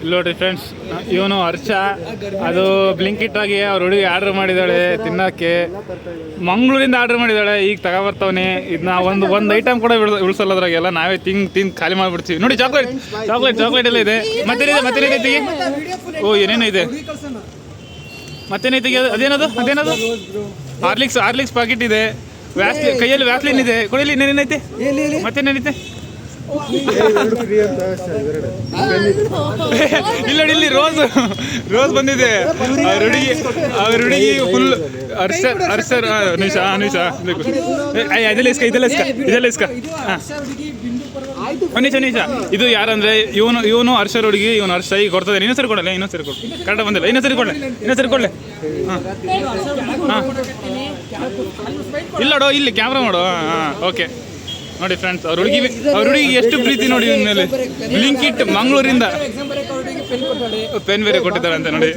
ಇಲ್ಲಿ ನೋಡ್ರಿ ಫ್ರೆಂಡ್ಸ್, ಇವನು ಹರ್ಷ. ಅದು ಬ್ಲಿಂಕಿಟ್ ಆಗಿ ಅವ್ರ ಹುಡುಗಿ ಆರ್ಡರ್ ಮಾಡಿದ್ದಾಳೆ ತಿನ್ನೋಕ್ಕೆ. ಮಂಗಳೂರಿಂದ ಆರ್ಡರ್ ಮಾಡಿದ್ದಾಳೆ, ಈಗ ತಗೊಬರ್ತಾವನೆ. ಇದನ್ನ ಒಂದು ಐಟಮ್ ಕೂಡ ಉಳಿಸಲ್ಲ ಅದ್ರಾಗೆಲ್ಲ. ನಾವೇ ತಿಂದು ಖಾಲಿ ಮಾಡಿಬಿಡ್ತೀವಿ. ನೋಡಿ ಚಾಕ್ಲೇಟ್ ಎಲ್ಲ ಇದೆ. ಮತ್ತೇನೈತೆ? ಓ ಏನೇನೋ ಇದೆ. ಮತ್ತೇನೈತೆ? ಅದೇನದು ಹಾರ್ಲಿಕ್ಸ್ ಪಾಕೆಟ್ ಇದೆ. ಕೈಯಲ್ಲಿ ವ್ಯಾಸ್ಲಿನ್ ಇದೆ. ಕೊಡಲಿ, ಇನ್ನೇನೈತೆ? ಮತ್ತೇನೈತೆ? ಇಲ್ಲಿ ರೋಸ್ ಬಂದಿದೆ. ಅವ್ರ ಹುಡುಗಿ ಫುಲ್ ಹರ್ಷರ್. ನಿಮಿಷ ಇದೆಲ್ಲ ಇಸ್ಕ. ನಿಮಿಷ. ಇದು ಯಾರಂದ್ರೆ ಇವನು ಹರ್ಷರ್ ಹುಡುಗಿ, ಇವನು ಹರ್ಷ. ಈಗ ಕೊಡ್ತದೆ. ಇನ್ನೊಂದು ಸರಿ ಕೊಡು. ಕರೆಕ್ಟ್ ಬಂದಿಲ್ಲ. ಇನ್ನೊಂದು ಸರಿ ಕೊಡ್ಲೆ. ಇಲ್ಲ ನೋಡು, ಇಲ್ಲಿ ಕ್ಯಾಮ್ರಾ ಮಾಡು. ಓಕೆ ನೋಡಿ ಫ್ರೆಂಡ್ಸ್, ಅವ್ರ ಹುಡುಗಿಗೆ ಎಷ್ಟು ಪ್ರೀತಿ ನೋಡಿ ಇವನ ಮೇಲೆ. ಬ್ಲಿಂಕಿಟ್ ಮಂಗಳೂರಿಂದ ಪೆನ್ ಬೇರೆ ಕೊಟ್ಟಿದ್ದಾರೆ ಅಂತ ನೋಡಿ.